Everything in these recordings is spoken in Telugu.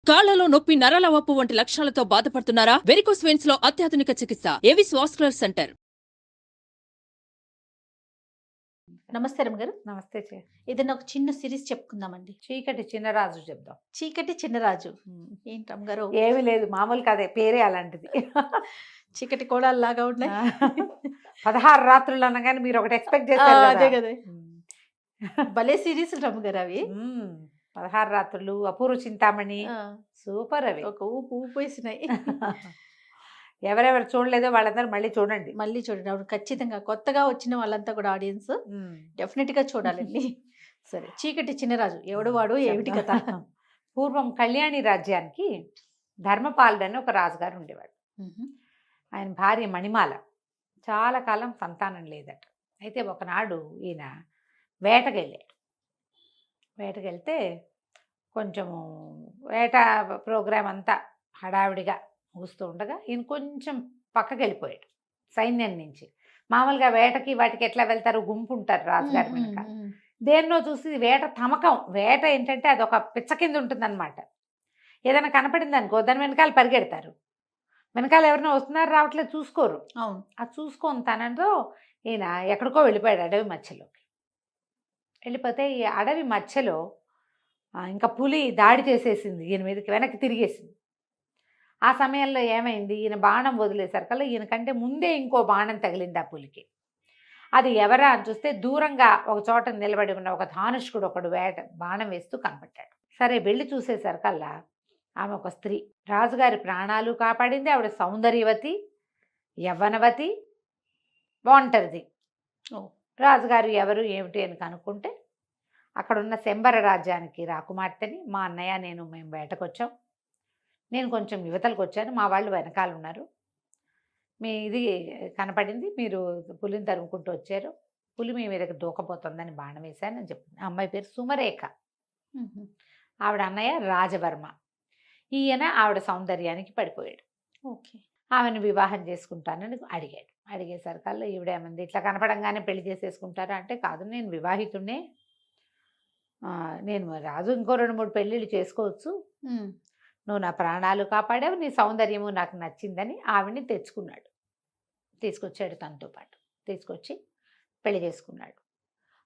కాళ్లలో నొప్పి, నరాల వాపు వంటి లక్షణాలతో బాధపడుతున్నారా? వెరికోస్ వెయిన్స్ లో అత్యాధునిక చికిత్స ఏవిస్ వాస్కులర్ సెంటర్. నమస్తే రమగారు. నమస్తే ఏదైనా ఒక చిన్న సిరీస్ చెప్పుకుందామండి. చీకటి చిన్నరాజు చెప్దాం. చీకటి చిన్నరాజు. ఏంటి రమగారు? ఏమీ లేదు, మామూలు కదే, పేరే అలాంటిది. చీకటి కోడల్లాగా ఉన్నాయి. 16 రాత్రులు అనగానే మీరు ఒకటి ఎక్స్పెక్ట్ చేశారు అదే కదా. కదా, భలే సిరీస్ రమగారు అవి. 16 రాత్రులు, అపూర్వ చింతామణి, సూపర్ అవి. ఒక ఊపు ఊపేసినాయి. ఎవరెవరు చూడలేదో వాళ్ళందరూ మళ్ళీ చూడండి. మళ్ళీ చూడండి, అప్పుడు ఖచ్చితంగా కొత్తగా వచ్చిన వాళ్ళంతా కూడా ఆడియన్స్ డెఫినెట్ గా చూడాలండి. సరే, చీకటి చిన్నరాజు ఎవడు వాడు ఏమిటి కథ? పూర్వం కళ్యాణి రాజ్యానికి ధర్మపాలుడు అని ఒక రాజుగారు ఉండేవాడు. ఆయన భార్య మణిమాల. చాలా కాలం సంతానం లేదట. అయితే ఒకనాడు ఈయన వేటకెళ్తే కొంచెము వేట ప్రోగ్రాం అంతా హడావిడిగా ముగుస్తూ ఉండగా ఈయన కొంచెం పక్కకి వెళ్ళిపోయాడు సైన్యం నుంచి. మామూలుగా వేటకి వాటికి ఎట్లా వెళ్తారు, గుంపు ఉంటారు రాజుగారి వెనక. దేన్నో చూసి వేట తమకం. వేట ఏంటంటే అది ఒక పిచ్చ కింద ఉంటుందన్నమాట. ఏదైనా కనపడింది అనుకో దాని వెనకాల పరిగెడతారు. వెనకాల ఎవరైనా వస్తున్నారు రావట్లేదు చూసుకోరు. అవును, అది చూసుకొని తనతో ఈయన ఎక్కడికో వెళ్ళిపోయాడు అడవి మధ్యలోకి. వెళ్ళిపోతే ఈ అడవి మధ్యలో ఇంకా పులి దాడి చేసేసింది ఈయన మీదకి, వెనక్కి తిరిగేసింది. ఆ సమయంలో ఏమైంది, ఈయన బాణం వదిలేసరికల్లా ఈయన కంటే ముందే ఇంకో బాణం తగిలింది ఆ పులికి. అది ఎవరా అని చూస్తే దూరంగా ఒక చోట నిలబడి ఉన్న ఒక ధానుష్కుడు ఒకడు బాణం వేస్తూ కనపడ్డాడు. సరే వెళ్ళి చూసేసరికల్లా ఆమె ఒక స్త్రీ. రాజుగారి ప్రాణాలు కాపాడింది. ఆవిడ సౌందర్యవతి, యవ్వనవతి, ఒంటరిది. రాజుగారు ఎవరు ఏమిటి అని కనుక్కుంటే అక్కడున్న శంబర రాజ్యానికి రాకుమార్తెని, మా అన్నయ్య మేము వేటకొచ్చాం, నేను కొంచెం యువతలకు వచ్చాను, మా వాళ్ళు వెనకాల ఉన్నారు, మీ ఇది కనపడింది, మీరు పులిని తరుముకుంటూ వచ్చారు, పులి మీ మీదకి దూకపోతుందని బాణం వేశానని చెప్పింది. ఆ అమ్మాయి పేరు సుమరేఖ. ఆవిడ అన్నయ్య రాజవర్మ. ఈయన ఆవిడ సౌందర్యానికి పడిపోయాడు. ఓకే, ఆమెను వివాహం చేసుకుంటానని అడిగాడు. అడిగేసరికల్లా ఈవిడేమంది, ఇట్లా కనపడంగానే పెళ్లి చేసేసుకుంటారా అంటే, కాదు నేను వివాహితుడినే, నేను రాజు ఇంకో 2-3 పెళ్ళిళ్ళు చేసుకోవచ్చు, నువ్వు నా ప్రాణాలు కాపాడావు, నీ సౌందర్యము నాకు నచ్చిందని ఆవిడ్ని తీసుకొచ్చాడు. తనతో పాటు తీసుకొచ్చి పెళ్లి చేసుకున్నాడు.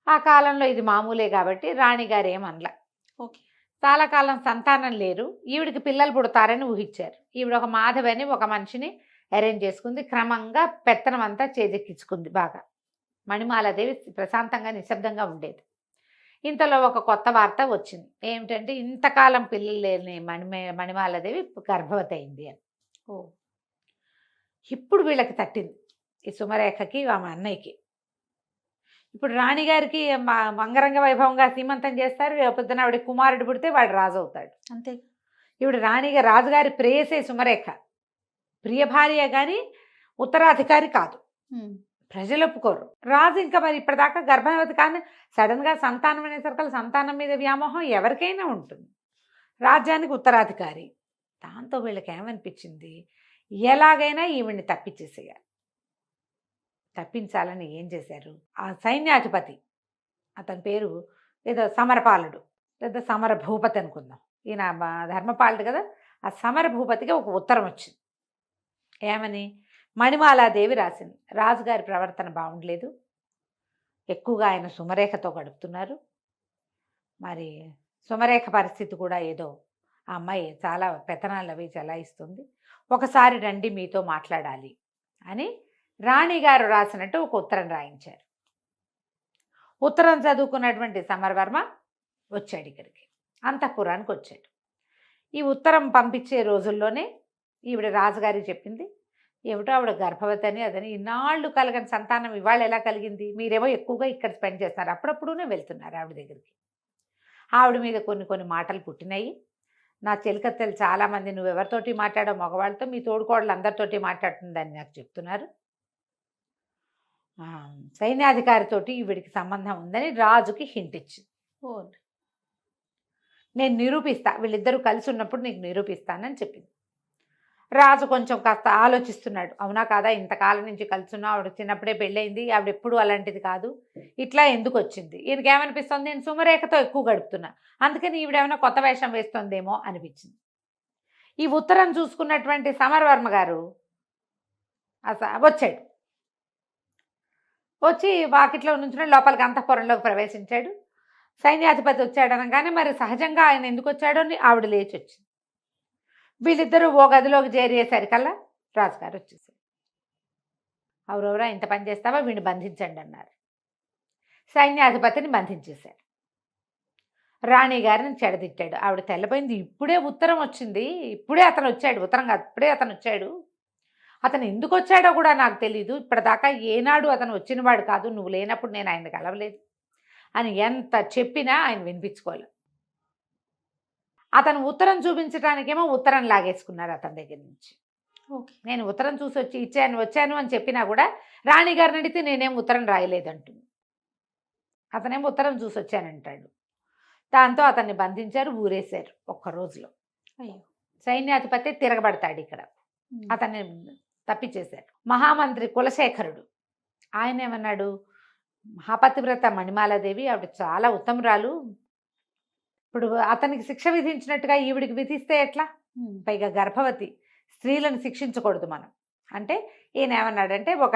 ఆ కాలంలో ఇది మామూలే కాబట్టి రాణిగారు ఏమనలా. ఓకే, చాలా కాలం సంతానం లేరు, ఈవిడికి పిల్లలు పుడతారని ఊహించారు. ఈవిడ ఒక మాధవి అని ఒక మనిషిని అరేంజ్ చేసుకుంది. క్రమంగా పెత్తనం అంతా చేజెక్కించుకుంది బాగా. మణిమాలాదేవి ప్రశాంతంగా నిశ్శబ్దంగా ఉండేది. ఇంతలో ఒక కొత్త వార్త వచ్చింది. ఏమిటంటే ఇంతకాలం పిల్లలు లేని మణిమాలాదేవి గర్భవతి అయింది అని. ఇప్పుడు వీళ్ళకి తట్టింది, ఈ సుమరేఖకి ఆమె అన్నయ్యకి. ఇప్పుడు రాణిగారికి మంగరంగ వైభవంగా సీమంతం చేస్తారు. పొద్దున ఆవిడ కుమారుడు పుడితే వాడు రాజు అవుతాడు. అంతే. ఇప్పుడు రాజుగారి ప్రేయసే సుమరేఖ. ప్రియ భార్య కానీ ఉత్తరాధికారి కాదు. ప్రజలు ఒప్పుకోరు. రాజు ఇంకా మరి ఇప్పటిదాకా గర్భవతి కానీ సడన్గా సంతానం అనేసరికి సంతానం మీద వ్యామోహం ఎవరికైనా ఉంటుంది. రాజ్యానికి ఉత్తరాధికారి. దాంతో వీళ్ళకి ఏమనిపించింది, ఎలాగైనా ఈవిడ్ని తప్పించాలని ఏం చేశారు, ఆ సైన్యాధిపతి అతని పేరు ఏదో సమరపాలుడు లేదా సమర భూపతి అనుకుందాం, ఈయన ధర్మపాలుడు కదా, ఆ సమర భూపతికి ఒక ఉత్తరం వచ్చింది. ఏమని, మణిమాలాదేవి రాసింది, రాజుగారి ప్రవర్తన బాగుండలేదు, ఎక్కువగా ఆయన సుమరేఖతో గడుపుతున్నారు, మరి సుమరేఖ పరిస్థితి కూడా ఏదో, ఆ అమ్మాయి చాలా పెత్తనాలు అవి చెలాయిస్తుంది, ఒకసారి రండి మీతో మాట్లాడాలి అని రాణిగారు రాసినట్టు ఒక ఉత్తరం రాయించారు. ఉత్తరం చదువుకున్నటువంటి సమరవర్మ వచ్చాడు ఇక్కడికి, అంతఃపురానికి వచ్చాడు. ఈ ఉత్తరం పంపించే రోజుల్లోనే ఈవిడ రాజుగారికి చెప్పింది, ఏమిటో ఆవిడ గర్భవతి అని అదని, ఇన్నాళ్ళు కలగని సంతానం ఇవాళ ఎలా కలిగింది, మీరేమో ఎక్కువగా ఇక్కడ స్పెండ్ చేస్తున్నారు, అప్పుడప్పుడునే వెళ్తున్నారు ఆవిడ దగ్గరికి. ఆవిడ మీద కొన్ని మాటలు పుట్టినాయి. నా చెలికత్తెలు చాలామంది, నువ్వెవరితోటి మాట్లాడో మగవాళ్ళతో, మీ తోడుకోడలు అందరితోటి మాట్లాడుతుందని నాకు చెప్తున్నారు, సైన్యాధికారితోటి ఈవిడికి సంబంధం ఉందని రాజుకి హింట్ ఇచ్చింది. నేను నిరూపిస్తా, వీళ్ళిద్దరూ కలిసి ఉన్నప్పుడు నీకు నిరూపిస్తానని చెప్పింది. రాజు కొంచెం కాస్త ఆలోచిస్తున్నాడు, అవునా కాదా, ఇంతకాలం నుంచి కలుసున్నా, ఆవిడ చిన్నప్పుడే పెళ్ళయింది, ఆవిడ ఎప్పుడు అలాంటిది కాదు, ఇట్లా ఎందుకు వచ్చింది, ఈయనకి ఏమనిపిస్తుంది, నేను సుమరేఖతో ఎక్కువ గడుపుతున్నా, అందుకని ఈవిడేమైనా కొత్త వేషం వేస్తుందేమో అనిపించింది. ఈ ఉత్తరం చూసుకున్నటువంటి సమరవర్మ గారు వచ్చాడు. వచ్చి వాకిట్లో నుంచి లోపలికి అంతఃపురంలోకి ప్రవేశించాడు. సైన్యాధిపతి వచ్చాడు అనగానే మరి సహజంగా ఆయన ఎందుకు వచ్చాడో అని ఆవిడ లేచి వచ్చింది. వీళ్ళిద్దరూ ఓ గదిలోకి చేరేసరికల్లా రాజుగారు వచ్చేసారు. ఎవరెవరా ఇంత పని చేస్తావా, వీడిని బంధించండి అన్నారు. సైన్యాధిపతిని బంధించేశారు. రాణి గారిని చెడదిట్టాడు. ఆవిడ తెల్లపోయింది. ఇప్పుడే ఉత్తరం వచ్చింది, ఇప్పుడే అతను వచ్చాడు, ఉత్తరం కాదు ఇప్పుడే అతను వచ్చాడు, అతను ఎందుకు వచ్చాడో కూడా నాకు తెలీదు, ఇప్పటిదాకా ఏనాడు అతను వచ్చినవాడు కాదు, నువ్వు లేనప్పుడు నేను ఆయన కలవలేదు అని ఎంత చెప్పినా ఆయన వినిపించుకోలేదు. అతను ఉత్తరం చూపించడానికేమో ఉత్తరం లాగేసుకున్నారు అతని దగ్గర నుంచి. నేను ఉత్తరం చూసి వచ్చాను అని చెప్పినా కూడా రాణిగారిని అడిగితే నేనేం ఉత్తరం రాయలేదంటుంది. అతనేమో ఉత్తరం చూసి వచ్చానంటాడు. దాంతో అతన్ని బంధించారు, ఊరేశారు ఒక్క రోజులో. సైన్యాధిపతి తిరగబడతాడు ఇక్కడ, అతన్ని తప్పించేశారు. మహామంత్రి కులశేఖరుడు ఆయన ఏమన్నాడు, మహాపతివ్రత మణిమాలాదేవి ఆవిడ చాలా ఉత్తమురాలు, ఇప్పుడు అతనికి శిక్ష విధించినట్టుగా ఈవిడికి విధిస్తే ఎట్లా, పైగా గర్భవతి, స్త్రీలను శిక్షించకూడదు మనం అంటే. ఈయన ఏమన్నాడంటే, ఒక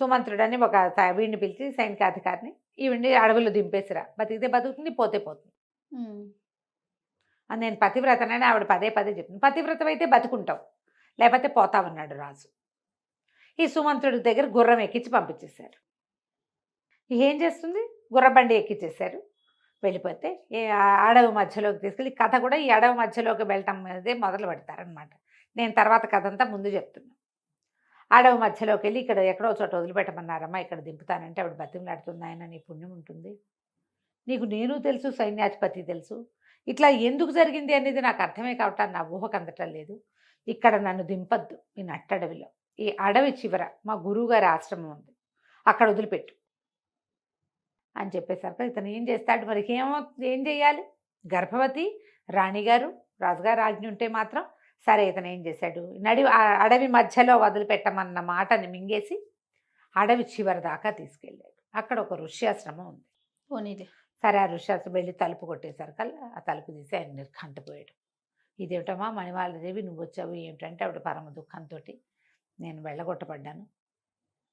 సుమంత్రుడని ఒక వీడిని పిలిచి సైనికాధికారిని, ఈవిడిని అడవులు దింపేసిరా, బతికితే బతుకుతుంది, పోతే పోతుంది అని. నేను పతివ్రతనని ఆవిడ పదే పదే చెప్పింది. పతివ్రతమైతే బతుకుంటావు, లేకపోతే పోతావన్నాడు రాజు. ఈ సుమంత్రుడి దగ్గర గుర్రం ఎక్కించి పంపించేశారు. ఏం చేస్తుంది, గుర్రబండి ఎక్కించేశారు. వెళ్ళిపోతే అడవి మధ్యలోకి తీసుకెళ్ళి, కథ కూడా ఈ అడవి మధ్యలోకి వెళ్ళటం అనేది మొదలు పెడతారనమాట. నేను తర్వాత కథ అంతా ముందు చెప్తున్నాను. అడవి మధ్యలోకి వెళ్ళి ఇక్కడ ఎక్కడో చోట వదిలిపెట్టమన్నారమ్మా, ఇక్కడ దింపుతానంటే ఆవిడ బతిమలాడుతుంది, ఆయన నీ పుణ్యం ఉంటుంది, నీకు నేను తెలుసు, సైన్యాధిపతి తెలుసు, ఇట్లా ఎందుకు జరిగింది అనేది నాకు అర్థమే కావటం, నా ఊహకు అందటం లేదు, ఇక్కడ నన్ను దింపద్దు, ఈ నట్టడవిలో, ఈ అడవి చివర మా గురువుగారి ఆశ్రమం ఉంది, అక్కడ వదిలిపెట్టు అని చెప్పేసరికి ఇతను ఏం చేస్తాడు, మరి ఏం చేయాలి, గర్భవతి రాణిగారు, రాజుగారు ఆజ్ఞ ఉంటే మాత్రం సరే. ఇతను ఏం చేశాడు, అడవి మధ్యలో వదిలిపెట్టమన్న మాటని మింగేసి అడవి చివరి దాకా తీసుకెళ్ళాడు. అక్కడ ఒక ఋష్యాశ్రమం ఉంది. సరే, ఆ ఋష్యాశ్రమం వెళ్ళి తలుపు కొట్టేసరికల్లా ఆ తలుపు తీసి ఆయన నిర్ఘంటపోయాడు. ఇదేమిటమ్మా మణిమాలాదేవి, నువ్వు వచ్చావు ఏమిటంటే, ఆవిడ పరమ దుఃఖంతో, నేను వెళ్ళగొట్టబడ్డాను,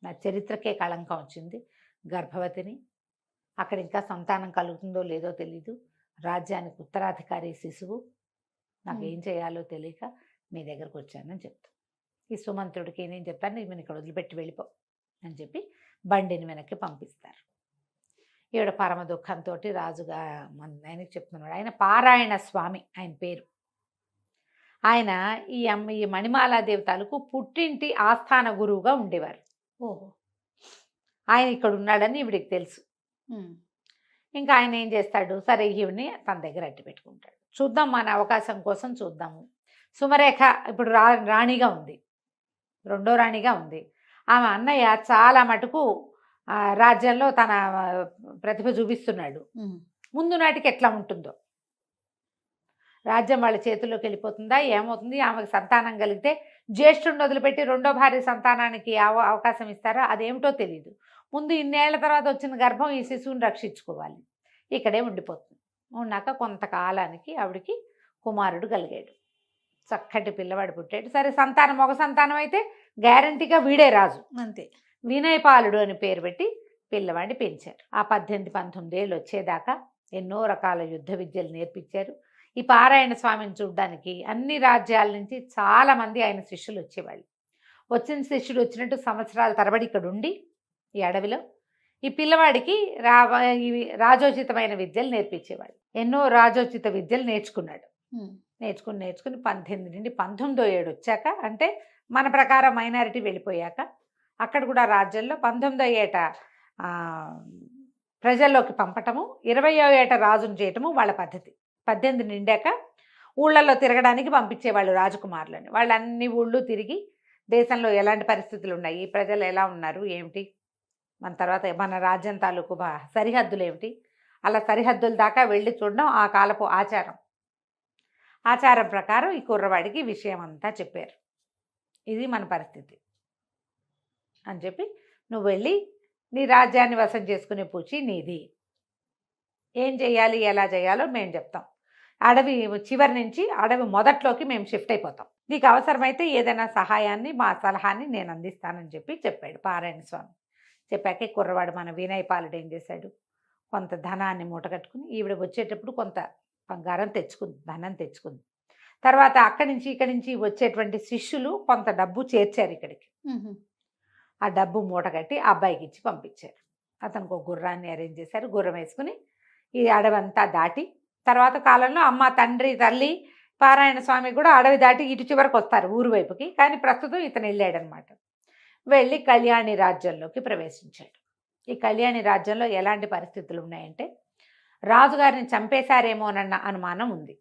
నా చరిత్రకే కళంకం వచ్చింది, గర్భవతిని, అక్కడ ఇంకా సంతానం కలుగుతుందో లేదో తెలీదు, రాజ్యానికి ఉత్తరాధికారి శిశువు, నాకు ఏం చేయాలో తెలియక మీ దగ్గరకు వచ్చానని చెప్తాను. ఈ సుమంత్రుడికి ఏం చెప్తాను, ఈమెను ఇక్కడ వదిలిపెట్టి వెళ్ళిపో అని చెప్పి బండిని వెనక్కి పంపిస్తారు. ఈవిడ పరమ దుఃఖంతో రాజుగా ఆయనకి చెప్తున్నాడు. ఆయన పారాయణ స్వామి ఆయన పేరు. ఆయన ఈ మణిమాలాదేవి తాలూకు పుట్టింటి ఆస్థాన గురువుగా ఉండేవారు. ఆయన ఇక్కడ ఉన్నాడని ఈవిడికి తెలుసు. ఇంకా ఆయన ఏం చేస్తాడు, సరే ఈవిని తన దగ్గర అట్టి పెట్టుకుంటాడు. చూద్దాం, మన అవకాశం కోసం చూద్దాము. సుమరేఖ ఇప్పుడు రాణిగా ఉంది, రెండో రాణిగా ఉంది. ఆమె అన్నయ్య చాలా మటుకు రాజ్యంలో తన ప్రతిభ చూపిస్తున్నాడు. ముందు నాటికి ఎట్లా ఉంటుందో, రాజ్యం వాళ్ళ చేతుల్లోకి వెళ్ళిపోతుందా, ఏమవుతుంది, ఆమెకు సంతానం కలిగితే జ్యేష్ఠుడిని వదిలిపెట్టి రెండో భార్య సంతానానికి అవకాశం ఇస్తారా, అదేమిటో తెలియదు. ముందు ఇన్నేళ్ల తర్వాత వచ్చిన గర్భం ఈ శిశువుని రక్షించుకోవాలి, ఇక్కడే ఉండిపోతుంది. ఉన్నాక కొంతకాలానికి ఆవిడికి కుమారుడు కలిగాడు, చక్కటి పిల్లవాడు పుట్టాడు. సరే, సంతానం ఒక సంతానం అయితే గ్యారంటీగా వీడే రాజు, అంతే. వినయపాలుడు అని పేరు పెట్టి పిల్లవాడిని పెంచారు. ఆ 18-19 ఏళ్ళు వచ్చేదాకా ఎన్నో రకాల యుద్ధ విద్యలు నేర్పించారు. ఈ పారాయణ స్వామిని చూడ్డానికి అన్ని రాజ్యాల నుంచి చాలామంది ఆయన శిష్యులు వచ్చేవాళ్ళు. వచ్చిన శిష్యుడు వచ్చినట్టు సంవత్సరాల తరబడి ఇక్కడ ఉండి ఈ అడవిలో ఈ పిల్లవాడికి రాజోచితమైన విద్యలు నేర్పించేవాళ్ళు. ఎన్నో రాజోచిత విద్యలు నేర్చుకున్నాడు. నేర్చుకుని 18 నుండి 19వ ఏడు వచ్చాక, అంటే మన ప్రకారం మైనారిటీ వెళ్ళిపోయాక, అక్కడ కూడా రాజ్యంలో 19వ ఏట ప్రజల్లోకి పంపటము, 20వ ఏట రాజును చేయటము వాళ్ళ పద్ధతి. 18 నిండాక ఊళ్ళల్లో తిరగడానికి పంపించేవాళ్ళు రాజకుమారులని. వాళ్ళు అన్ని ఊళ్ళు తిరిగి దేశంలో ఎలాంటి పరిస్థితులు ఉన్నాయి, ప్రజలు ఎలా ఉన్నారు ఏమిటి, మన తర్వాత మన రాజ్యం తాలూకు సరిహద్దులు ఏమిటి, అలా సరిహద్దుల దాకా వెళ్ళి చూడడం ఆ కాలపు ఆచారం. ఆచారం ప్రకారం ఈ కుర్రవాడికి విషయం అంతా చెప్పారు. ఇది మన పరిస్థితి అని చెప్పి, నువ్వు వెళ్ళి నీ రాజ్యాన్ని వశం చేసుకునే పూచి నీది, ఏం చేయాలి ఎలా చేయాలో మేము చెప్తాం, అడవి చివరి నుంచి అడవి మొదట్లోకి మేము షిఫ్ట్ అయిపోతాం, నీకు అవసరమైతే ఏదైనా సహాయాన్ని మా సలహాన్ని నేను అందిస్తానని చెప్పాడు పారాయణ స్వామి. చెప్పాక ఈ కుర్రవాడు మన వినయ్ పాలుడు ఏం చేశాడు, కొంత ధనాన్ని మూటగట్టుకుని ఈవిడ వచ్చేటప్పుడు కొంత బంగారం తెచ్చుకుంది, ధనం తెచ్చుకుంది. తర్వాత అక్కడి నుంచి ఇక్కడి నుంచి వచ్చేటువంటి శిష్యులు కొంత డబ్బు చేర్చారు ఇక్కడికి. ఆ డబ్బు మూటగట్టి ఆ అబ్బాయికి ఇచ్చి పంపించారు. అతనికి ఒక గుర్రాన్ని అరేంజ్ చేశారు, గుర్రం వేసుకుని ఈ అడవంతా దాటి తర్వాత కాలంలో అమ్మ తండ్రి తల్లి పారాయణ స్వామి కూడా అడవి దాటి ఇటు చివరికి వస్తారు ఊరు వైపుకి. కానీ ప్రస్తుతం ఇతను వెళ్ళాడనమాట. వెళ్ళి కళ్యాణి రాజ్యంలోకి ప్రవేశించాడు. ఈ కళ్యాణి రాజ్యంలో ఎలాంటి పరిస్థితులు ఉన్నాయంటే రాజుగారిని చంపేశారేమోనన్న అనుమానం ఉంది.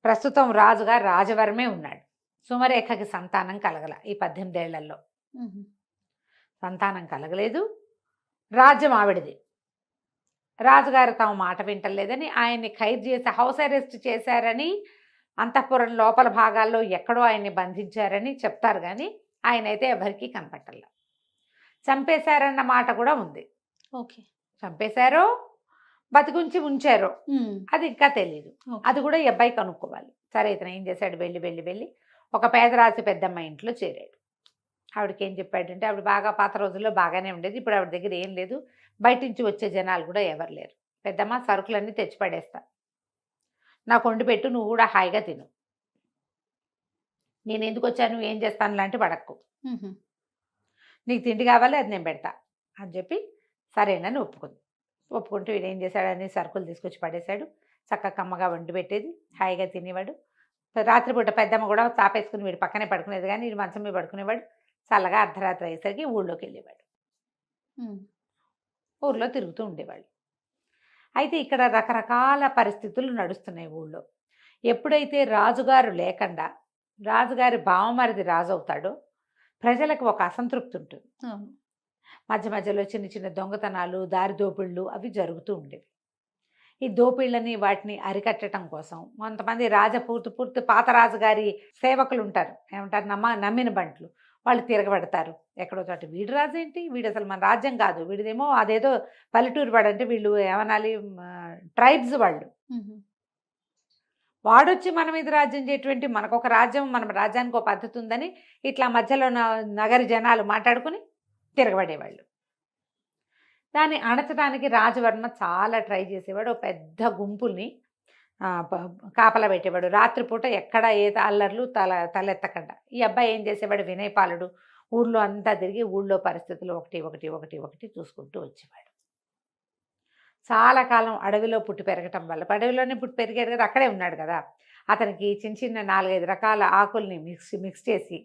ప్రస్తుతం రాజుగారు రాజవరమే ఉన్నాడు. సుమరేఖకి సంతానం కలగల. ఈ 18 ఏళ్లలో సంతానం కలగలేదు. రాజ్యం ఆవిడది. రాజుగారు తమ మాట వింటలేదని ఆయన్ని ఖైదు చేసి హౌస్ అరెస్ట్ చేశారని, అంతఃపురం లోపల భాగాల్లో ఎక్కడో ఆయన్ని బంధించారని చెప్తారు. కానీ ఆయన అయితే ఎవరికీ కనపట్టలే. చంపేశారన్న మాట కూడా ఉంది. ఓకే, చంపేశారో బతికుంచి ఉంచారో అది ఇంకా తెలియదు. అది కూడా ఈ అబ్బాయి కనుక్కోవాలి. సరే, ఇతను ఏం చేశాడు, వెళ్ళి ఒక పేదరాశి పెద్దమ్మ ఇంట్లో చేరాడు. ఆవిడకి ఏం చెప్పాడంటే, ఆవిడ బాగా పాత రోజుల్లో బాగానే ఉండేది, ఇప్పుడు ఆవిడ దగ్గర ఏం లేదు, బయట నుంచి వచ్చే జనాలు కూడా ఎవరు లేరు. పెద్దమ్మ, సరుకులన్నీ తెచ్చి పడేస్తా, నాకు వండి పెట్టు, నువ్వు కూడా హాయిగా తిను, నేను ఎందుకు వచ్చాను ఏం చేస్తాను లాంటి పడక్కు, నీకు తిండి కావాలి అది నేను పెడతా అని చెప్పి సరేనని ఒప్పుకుంటూ వీడు ఏం చేశాడని సరుకులు తీసుకొచ్చి పడేశాడు. చక్కగా కమ్మగా వండి పెట్టేది, హాయిగా తినేవాడు. రాత్రిపూట పెద్దమ్మ కూడా చాపేసుకుని వీడు పక్కనే పడుకునేది, కానీ వీడు మంచం మీద పడుకునేవాడు. చల్లగా అర్ధరాత్రి అయ్యేసరికి ఊళ్ళోకి వెళ్ళేవాడు, ఊళ్ళో తిరుగుతూ ఉండేవాళ్ళు. అయితే ఇక్కడ రకరకాల పరిస్థితులు నడుస్తున్నాయి ఊళ్ళో. ఎప్పుడైతే రాజుగారు లేకుండా రాజుగారి బావమరిది రాజు అవుతాడో ప్రజలకు ఒక అసంతృప్తి ఉంటుంది. మధ్య మధ్యలో చిన్న చిన్న దొంగతనాలు, దారి దోపిళ్ళు అవి జరుగుతూ ఉండేవి. ఈ దోపిళ్ళని వాటిని అరికట్టడం కోసం కొంతమంది పూర్తి పాత రాజుగారి సేవకులు ఉంటారు, ఏమంటారు, నమ్మిన బంట్లు, వాళ్ళు తిరగబడతారు ఎక్కడో చోట. వీడు రాజు ఏంటి, వీడు అసలు మన రాజ్యం కాదు, వీడిదేమో అదేదో పల్లెటూరు వాడు, అంటే వీళ్ళు ఏమనాలి, ట్రైబ్స్ వాళ్ళు, వాడొచ్చి మన మీద రాజ్యం చేయటువంటి, మనకొక రాజ్యం, మన రాజ్యానికి ఒక పద్ధతి ఉందని ఇట్లా మధ్యలో నగరి జనాలు మాట్లాడుకుని తిరగబడేవాళ్ళు. దాన్ని అణచడానికి రాజవర్మ చాలా ట్రై చేసేవాడు. ఒక పెద్ద గుంపుల్ని కాపలా పెట్టేవాడు. రాత్రిపూట ఎక్కడ ఏ అల్లర్లు తలెత్తకుండా. ఈ అబ్బాయి ఏం చేసేవాడు, వినయపాలుడు ఊళ్ళో అంతా తిరిగి ఊళ్ళో పరిస్థితులు ఒకటి చూసుకుంటూ వచ్చేవాడు. చాలా కాలం అడవిలో పుట్టి పెరగటం వల్ల, అడవిలోనే పుట్టి పెరిగాడు కదా, అక్కడే ఉన్నాడు కదా, అతనికి చిన్న చిన్న 4-5 రకాల ఆకుల్ని మిక్స్ చేసి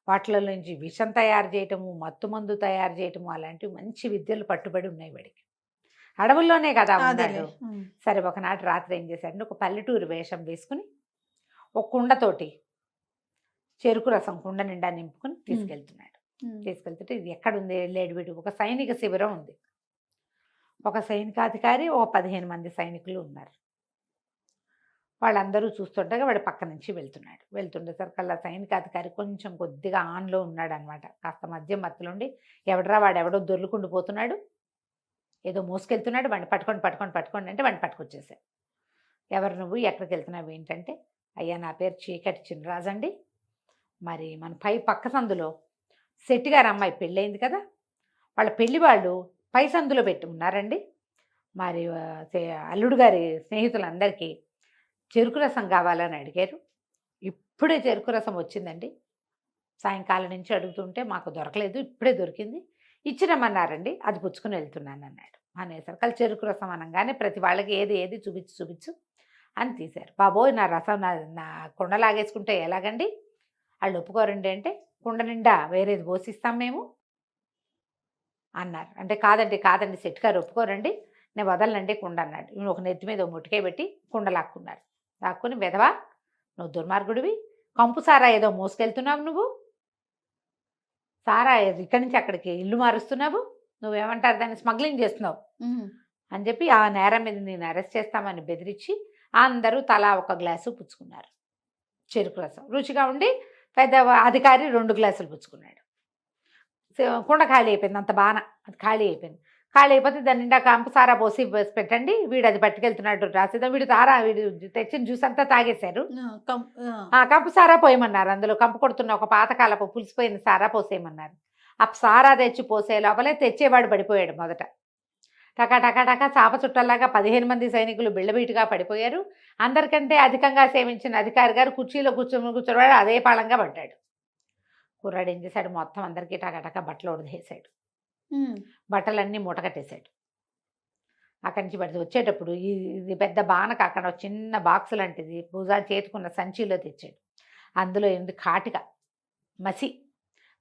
వాటిలో నుంచి విషం తయారు చేయటము, మత్తుమందు తయారు చేయటము, అలాంటివి మంచి విద్యలు పట్టుబడి ఉన్నాయి వాడికి. అడవుల్లోనే కదా ఉన్నాడు. సరే, ఒకనాటి రాత్రి ఏం చేశాడంటే, ఒక పల్లెటూరు వేషం వేసుకుని ఒక కుండతోటి చెరుకు రసం కుండ నిండా నింపుకొని తీసుకెళ్తున్నాడు. తీసుకెళ్తుంటే ఇది ఎక్కడుంది వెళ్ళాడు వీడు, ఒక సైనిక శిబిరం ఉంది. ఒక సైనికాధికారి, ఒక 15 మంది సైనికులు ఉన్నారు. వాళ్ళందరూ చూస్తుండగా వాడు పక్క నుంచి వెళ్తుండేసరికల్లా సైనికాధికారి కొంచెం కొద్దిగా ఆన్లో ఉన్నాడు అనమాట. కాస్త మత్తులో ఉండి, వాడెవడో దొర్లుకుంటూ పోతున్నాడు, ఏదో మోసుకెళ్తున్నాడు, వాడిని పట్టుకోండి అంటే వాడిని పట్టుకొచ్చేసాడు. ఎవరు నువ్వు, ఎక్కడికి వెళ్తున్నావు ఏంటంటే, అయ్యా నా పేరు చీకటి చినరాజు అండి, మరి మన పక్క సందులో శెట్టి గారు అమ్మాయి పెళ్ళయింది కదా, వాళ్ళ పెళ్లి వాళ్ళు పై సందులో పెట్టి ఉన్నారండి, మరి అల్లుడు గారి స్నేహితులందరికీ చెరుకు రసం కావాలని అడిగారు, ఇప్పుడే చెరుకు రసం వచ్చిందండి, సాయంకాలం నుంచి అడుగుతుంటే మాకు దొరకలేదు, ఇప్పుడే దొరికింది, ఇచ్చిరమ్మన్నారండి, అది పుచ్చుకుని వెళ్తున్నాను అన్నాడు. అనేసరికి చెరుకు రసం అనగానే ప్రతి వాళ్ళకి ఏది చూపించు అని తీశారు. బాబోయ్, నా రసం నా కుండ లాగేసుకుంటే ఎలాగండి, వాళ్ళు ఒప్పుకోరండి అంటే, కుండ నిండా వేరేది పోసిస్తాం మేము అన్నారు. అంటే కాదండి శెట్టి గారు ఒప్పుకోరండి, నేను వదలనండి కుండ అన్నాడు. ఈయన ఒక నెత్తి మీద ముటికే పెట్టి కుండ లాక్కున్నారు. లాక్కుని, వెధవా నువ్వు దుర్మార్గుడివి, కంపు సారా ఏదో మోసుకెళ్తున్నావు, నువ్వు సారా ఇక్కడి నుంచి అక్కడికి ఇల్లు మారుస్తున్నావు, నువ్వేమంటారు దాన్ని స్మగ్లింగ్ చేస్తున్నావు అని చెప్పి ఆ నేరం మీద నేను అరెస్ట్ చేస్తామని బెదిరించి అందరూ తలా ఒక గ్లాసు పుచ్చుకున్నారు. చెరుకు రసం రుచిగా ఉండి పెద్ద అధికారి 2 గ్లాసులు పుచ్చుకున్నాడు. కుండ ఖాళీ అయిపోయింది, అంత బాగా అది ఖాళీ అయిపోయింది. ఖాళీ అయిపోతే దాని నిండా కంపు సారా పోసి పెట్టండి, వీడు అది పట్టుకెళ్తున్నాడు రాసేద్దాం, వీడు తెచ్చిన జ్యూస్ అంతా తాగేశారు. కంపు సారా పోయమన్నారు, అందులో కంపు కొడుతున్న ఒక పాతకాలపు పులిసిపోయిన సారా పోసేయమన్నారు. ఆ సారా తెచ్చి పోసే లోపలే తెచ్చేవాడు పడిపోయాడు మొదట. టకా టకా టకా చాప చుట్టల్లాగా 15 మంది సైనికులు బిళ్ళబీటుగా పడిపోయారు. అందరికంటే అధికంగా సేవించిన అధికారి గారు కుర్చీలో కూర్చోవాడు అదే పాళంగా పడ్డాడు. కుర్రాడు ఏం చేశాడు, మొత్తం అందరికీ టకా బట్టలు ఉడదేశాడు, బట్టలన్నీ మూటకట్టేశాడు. అక్కడి నుంచి పడితే వచ్చేటప్పుడు ఇది పెద్ద బానక అక్కడ చిన్న బాక్స్ లాంటిది భుజాన్ని చేతుకున్న సంచిలో తెచ్చాడు. అందులో ఏంది కాటిక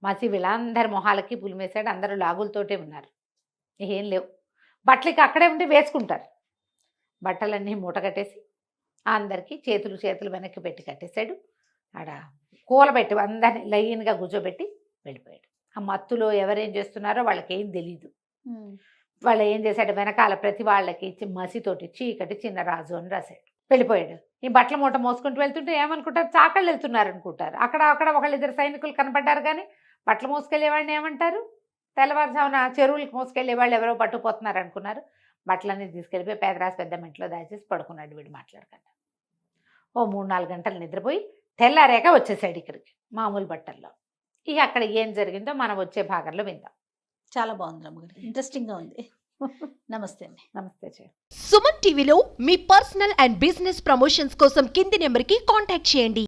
మసి వీళ్ళందరి మొహాలకి పులిమేశాడు. అందరూ లాగులతోటే ఉన్నారు, ఏం లేవు, బట్టలకి అక్కడే ఉంటే వేసుకుంటారు. బట్టలన్నీ మూటకట్టేసి అందరికీ చేతులు వెనక్కి పెట్టి కట్టేశాడు. ఆడ కూలబెట్టి అందరినీ లైన్గా కూర్చోబెట్టి వెళ్ళిపోయాడు. ఆ మత్తులో ఎవరేం చేస్తున్నారో వాళ్ళకి ఏం తెలీదు. వాళ్ళు ఏం చేశాడు, వెనకాల ప్రతి వాళ్ళకి మసితోటి చీకటి చిన్నరాజు అని రాశాడు. వెళ్ళిపోయాడు. ఈ బట్టల మూట మోసుకుంటూ వెళ్తుంటే ఏమనుకుంటారు, చాకళ్ళు వెళ్తున్నారు అనుకుంటారు. అక్కడ ఒకళ్ళిద్దరు సైనికులు కనపడ్డారు, కానీ బట్టలు మోసుకెళ్ళేవాడిని ఏమంటారు, తెల్లవారుజామున చెరువులకి మోసుకెళ్ళే వాళ్ళు ఎవరో పట్టుకుపోతున్నారు అనుకున్నారు. బట్టలన్నీ తీసుకెళ్ళిపోయి పేదరాశి పెద్ద ఇంట్లో దాచేసి పడుకున్నాడు వీడు మాట్లాడకుండా. ఓ 3-4 గంటలు నిద్రపోయి తెల్లారాక వచ్చేసాడు ఇక్కడికి మామూలు బట్టల్లో. ఇక అక్కడ ఏం జరిగిందో మనం వచ్చే భాగంలో విందాం. చాలా బాగుంది రమ్మగారు, ఇంట్రెస్టింగ్గా ఉంది. నమస్తే అండి. నమస్తే. సుమన్ టీవీలో మీ పర్సనల్ అండ్ బిజినెస్ ప్రమోషన్స్ కోసం కింది నెంబర్కి కాంటాక్ట్ చేయండి.